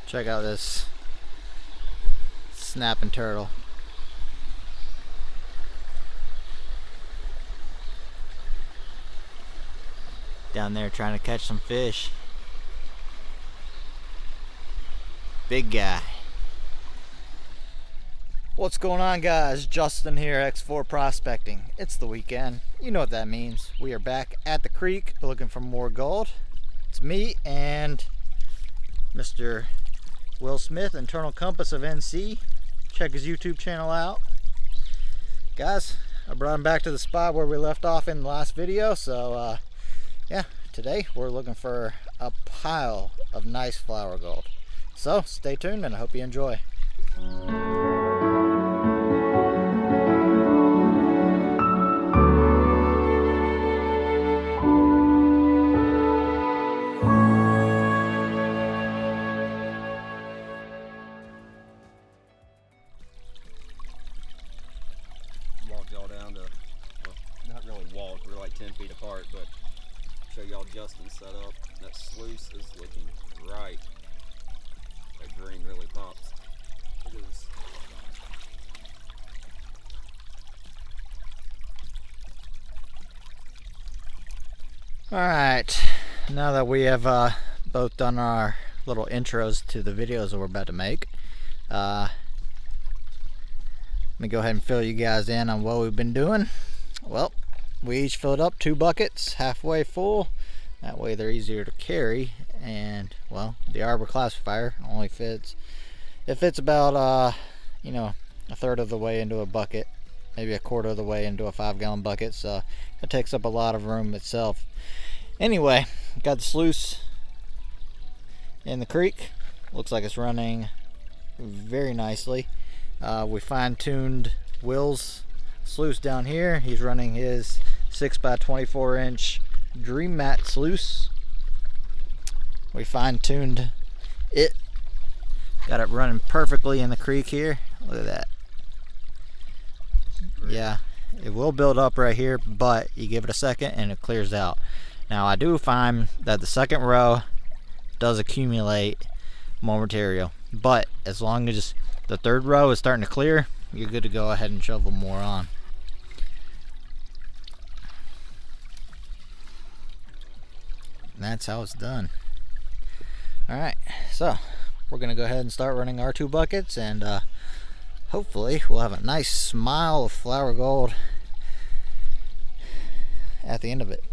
Check out this snapping turtle. Down there trying to catch some fish. Big guy. What's going on, guys? Justin here, X4 Prospecting. It's the weekend. You know what that means. We are back at the creek looking for more gold. It's me and Mr. Will Smith, Internal Compass of NC. Check his YouTube channel out. Guys, I brought him back to the spot where we left off in the last video. So, yeah, today we're looking for a pile of nice flower gold. So, stay tuned and I hope you enjoy. Walked y'all down to, well, not really walked, we're like 10 feet apart, but show y'all Justin's setup. That sluice is looking right. That green really pops. Look at this. Alright, now that we have both done our little intros to the videos that we're about to make, let me go ahead and fill you guys in on what we've been doing. Well, we each filled up 2 buckets halfway full. That way they're easier to carry, and well, the arbor classifier only fits, it fits about you know, a third of the way into a bucket, maybe a quarter of the way into a 5-gallon bucket, so it takes up a lot of room itself. Anyway, got the sluice in the creek. Looks like it's running very nicely. We fine-tuned Will's sluice down here. He's running his 6x24 inch Dream Mat sluice. We fine-tuned it. Got it running perfectly in the creek here. Look at that. Yeah, it will build up right here, but you give it a second and it clears out. Now I do find that the second row does accumulate more material, but as long as the third row is starting to clear, you're good to go ahead and shovel more on. And that's how it's done. Alright, so we're gonna go ahead and start running our 2 buckets, and hopefully we'll have a nice smile of flower gold at the end of it.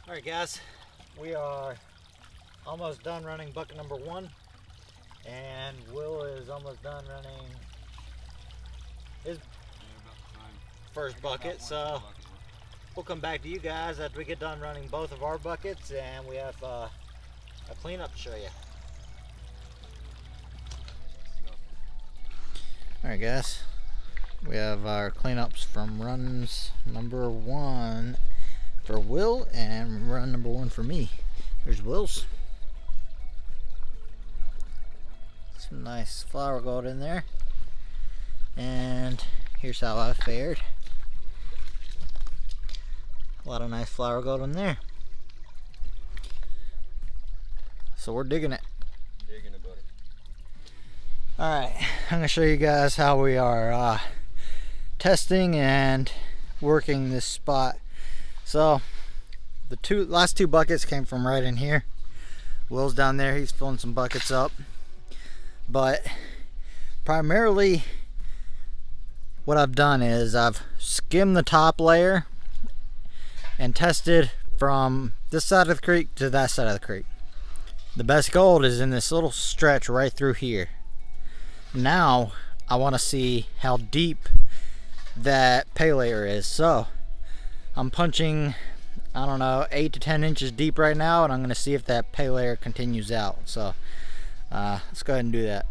Alright guys, we are almost done running bucket number 1, and Will is almost done running his first bucket, so we'll come back to you guys after we get done running both of our buckets and we have a cleanup to show you. Alright guys, we have our cleanups from runs number 1 for Will and run number 1 for me. Here's Will's. Some nice flower gold in there. And here's how I fared. A lot of nice flower gold in there. So we're digging it. Digging it, buddy. Alright, I'm going to show you guys how we are testing and working this spot. So the last two buckets came from right in here. Will's down there, he's filling some buckets up. But primarily what I've done is I've skimmed the top layer and tested from this side of the creek to that side of the creek. The best gold is in this little stretch right through here. Now I want to see how deep that pay layer is. So I'm punching, I don't know, 8 to 10 inches deep right now, and I'm going to see if that pay layer continues out. So let's go ahead and do that.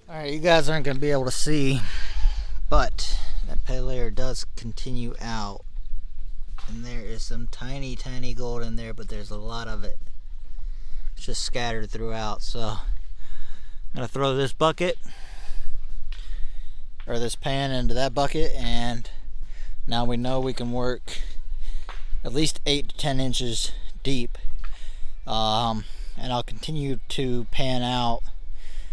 Alright, you guys aren't going to be able to see, but that pay layer does continue out. And there is some tiny gold in there, but there's a lot of it. It's just scattered throughout. So I'm going to throw this bucket, or this pan, into that bucket, and now we know we can work at least 8 to 10 inches deep. And I'll continue to pan out,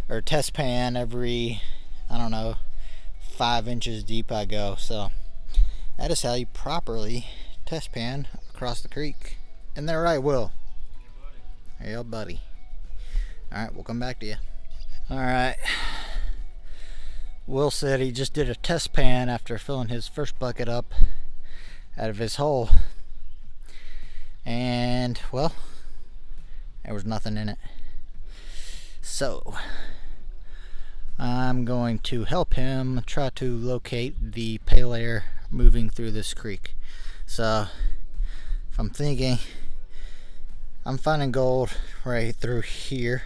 or test pan, every, I don't know, 5 inches deep I go. So that is how you properly test pan across the creek. Isn't that right, Will? Hey, buddy. Alright, we'll come back to you. Alright, Will said he just did a test pan after filling his first bucket up out of his hole, and well, there was nothing in it. So I'm going to help him try to locate the pay layer moving through this creek. So if I'm thinking, I'm finding gold right through here,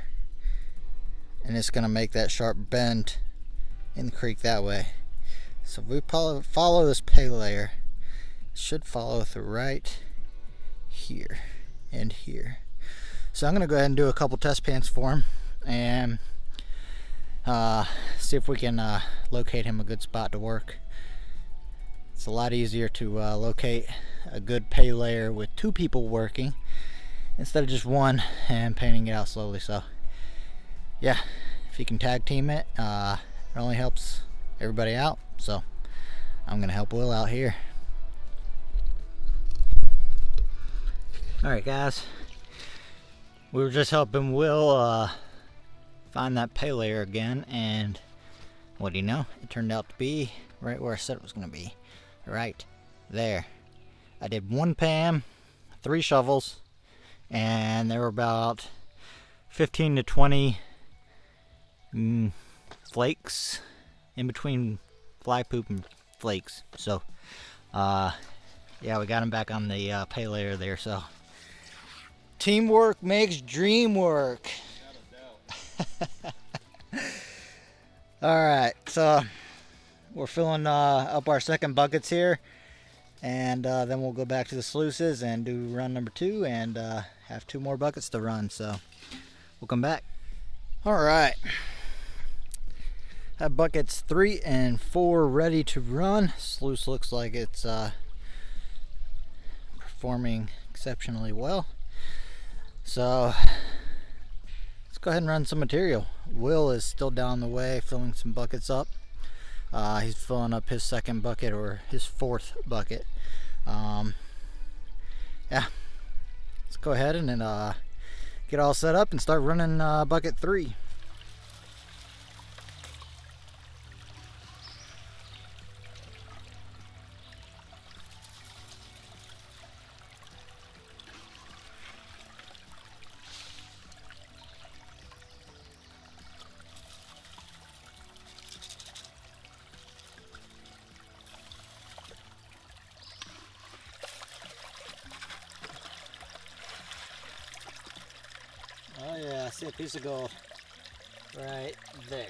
and it's going to make that sharp bend in the creek that way. So if we follow this pay layer, it should follow through right here and here. So I'm going to go ahead and do a couple test pans for him and see if we can locate him a good spot to work. It's a lot easier to locate a good pay layer with 2 people working, instead of just one and painting it out slowly. So yeah, if you can tag team it, it only helps everybody out. So I'm gonna help Will out here. Alright guys, we were just helping Will find that pay layer again, and what do you know, it turned out to be right where I said it was gonna be, right there. I did 1 PAM, 3 shovels, and there were about 15 to 20 flakes in between fly poop and flakes. So yeah, we got him back on the pay layer there. So teamwork makes dream work. Alright, so we're filling up our second buckets here, and then we'll go back to the sluices and do run number 2, and have 2 more buckets to run. So we'll come back. Alright, have buckets 3 and 4 ready to run. Sluice looks like it's performing exceptionally well. So let's go ahead and run some material. Will is still down the way filling some buckets up. He's filling up his second bucket, or his 4th bucket. Yeah, let's go ahead and then get all set up and start running bucket 3. Oh yeah, I see a piece of gold right there.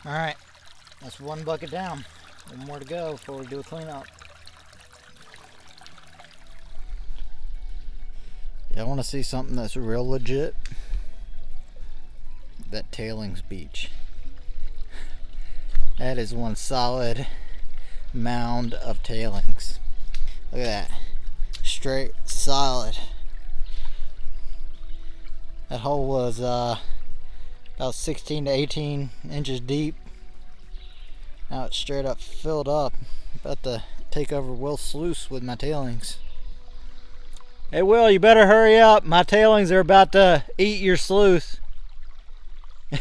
Alright, that's 1 bucket down. 1 more to go before we do a cleanup. Yeah, I want to see something that's real legit. That tailings beach. That is one solid mound of tailings. Look at that. Straight, solid. That hole was about 16 to 18 inches deep. Now it's straight up filled up. About to take over Will's sluice with my tailings. Hey Will, you better hurry up. My tailings are about to eat your sluice. Yeah,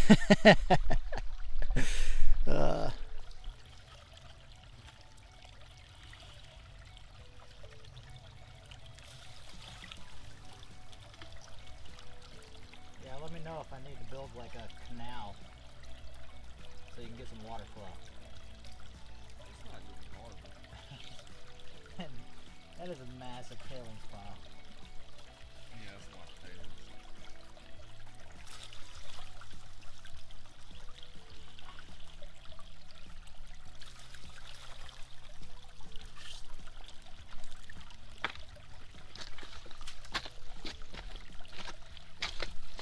let me know if I need to build like a canal so you can get some water flow. It's not just water. That is a massive tailings pile. Yeah, it's a lot of tailings.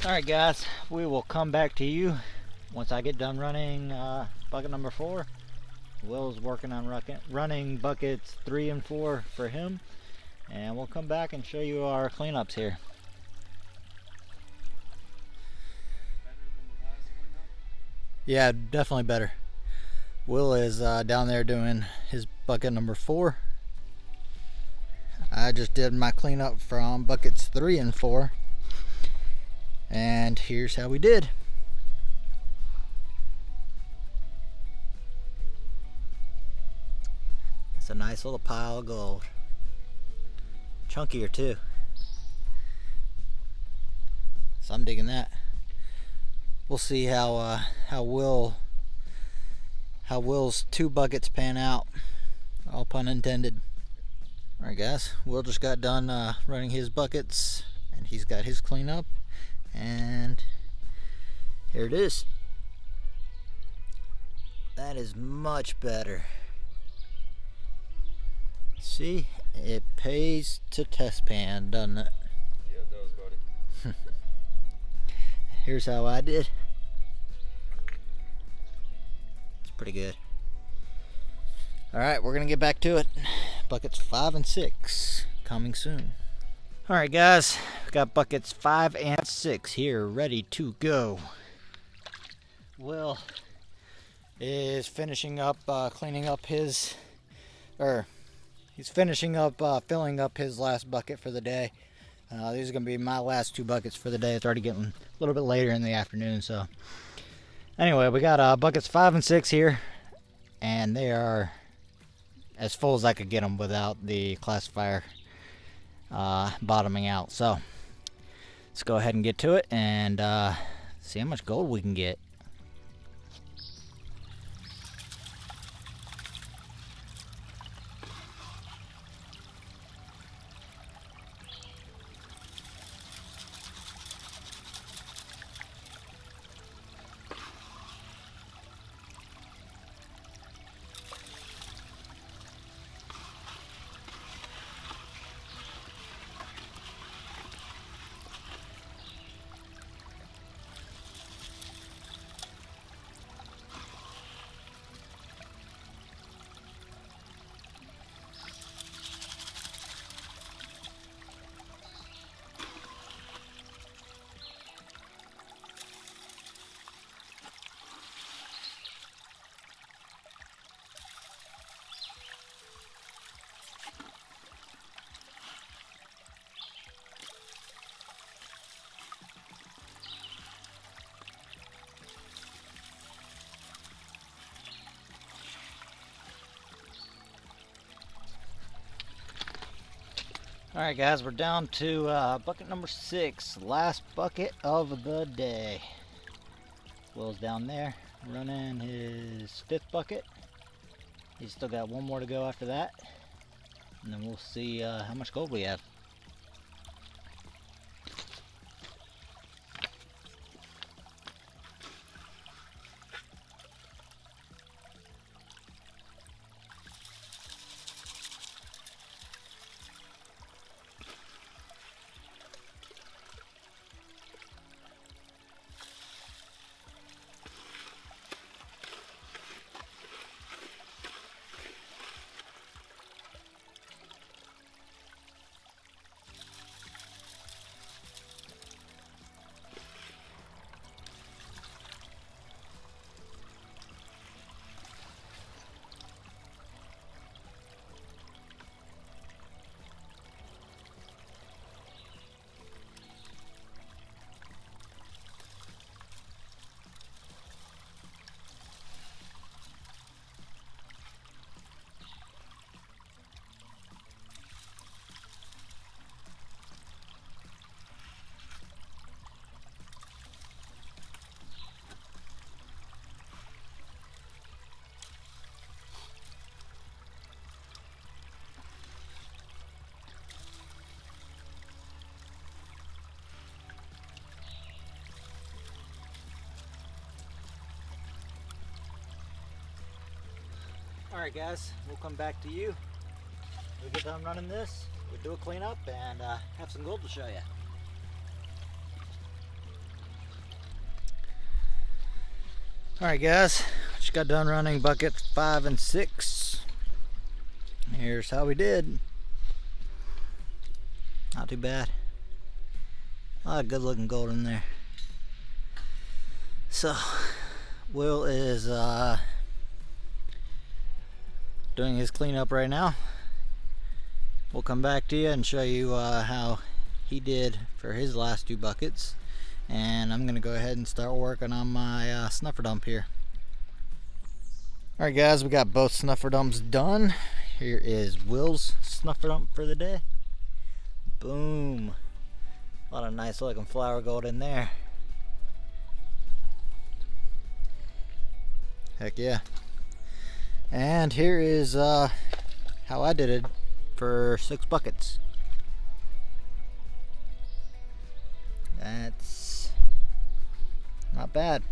Alright guys, we will come back to you once I get done running bucket number 4. Will's working on running buckets 3 and 4 for him, and we'll come back and show you our cleanups here. Yeah, definitely better. Will is down there doing his bucket number 4. I just did my cleanup from buckets 3 and 4. And here's how we did. It's a nice little pile of gold. Chunkier too. So I'm digging that. We'll see how Will's 2 buckets pan out. All pun intended. Alright guys, Will just got done running his buckets, and he's got his cleanup, and here it is. That is much better. See, it pays to test pan, doesn't it? Yeah, it does, buddy. Here's how I did. It's pretty good. Alright, we're gonna get back to it. Buckets 5 and 6 coming soon. Alright guys, we got buckets 5 and 6 here ready to go. Will is finishing up cleaning up his, he's finishing up filling up his last bucket for the day. These are going to be my last 2 buckets for the day. It's already getting a little bit later in the afternoon. So anyway, we got buckets 5 and 6 here, and they are as full as I could get them without the classifier bottoming out. So let's go ahead and get to it and see how much gold we can get. Alright guys, we're down to bucket number 6, last bucket of the day. Will's down there running his 5th bucket. He's still got 1 more to go after that, and then we'll see how much gold we have. Alright guys, we'll come back to you. We get done running this, we do a cleanup, and have some gold to show you. Alright guys, just got done running buckets 5 and 6. Here's how we did. Not too bad. A lot of good looking gold in there. So Will is doing his cleanup right now. We'll come back to you and show you how he did for his last 2 buckets, and I'm gonna go ahead and start working on my snuffer dump here. Alright guys, we got both snuffer dumps done. Here is Will's snuffer dump for the day. Boom. A lot of nice looking flower gold in there. Heck yeah. And here is how I did it for 6 buckets. That's not bad.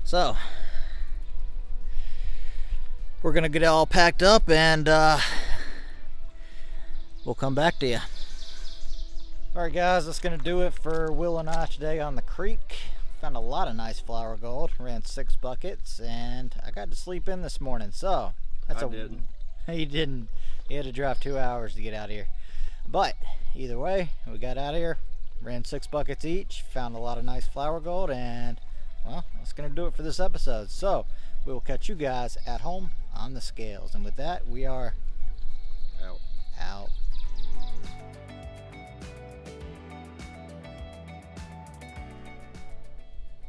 So we're gonna get it all packed up and we'll come back to you. Alright guys, that's gonna do it for Will and I today on the creek. Found a lot of nice flower gold. Ran 6 buckets and I got to sleep in this morning. So that's didn't. He didn't. He had to drive 2 hours to get out of here. But either way, we got out of here. Ran 6 buckets each. Found a lot of nice flower gold, and well, that's gonna do it for this episode. So we will catch you guys at home on the scales. And with that, we are out.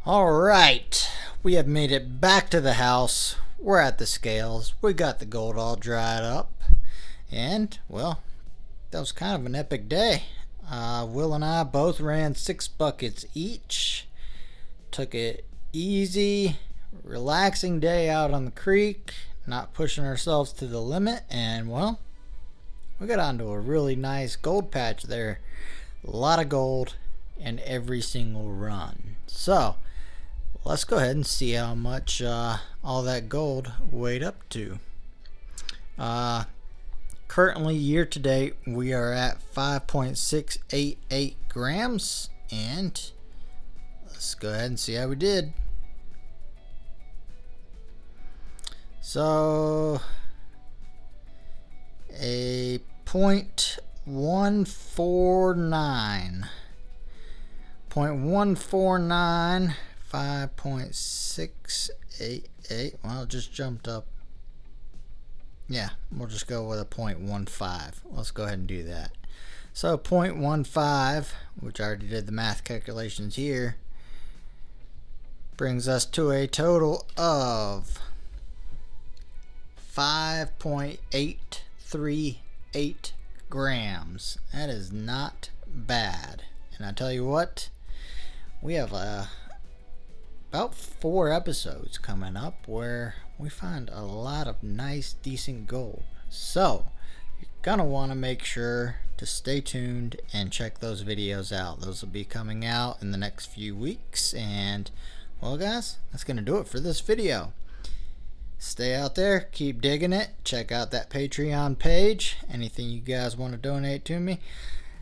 Alright, we have made it back to the house. We're at the scales. We got the gold all dried up. And, well, that was kind of an epic day. Will and I both ran 6 buckets each. Took it easy, relaxing day out on the creek. Not pushing ourselves to the limit. And, well, we got onto a really nice gold patch there. A lot of gold in every single run. So let's go ahead and see how much all that gold weighed up to. Currently, year to date, we are at 5.688 grams, and let's go ahead and see how we did. So a 0.149. 0.149, 5.688. Well, it just jumped up. Yeah, we'll just go with a 0.15. Let's go ahead and do that. So 0.15, which I already did the math calculations here, brings us to a total of 5.838 grams. That is not bad. And I tell you what, we have about 4 episodes coming up where we find a lot of nice, decent gold. So you're gonna want to make sure to stay tuned and check those videos out. Those will be coming out in the next few weeks. And well guys, that's gonna do it for this video. Stay out there, keep digging it. Check out that Patreon page. Anything you guys want to donate to me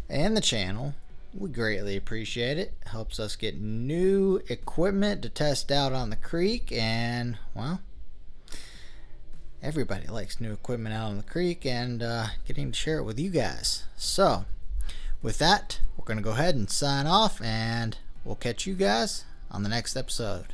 and the channel, we greatly appreciate it. Helps us get new equipment to test out on the creek, and well, everybody likes new equipment out on the creek and getting to share it with you guys. So with that, we're gonna go ahead and sign off, and we'll catch you guys on the next episode.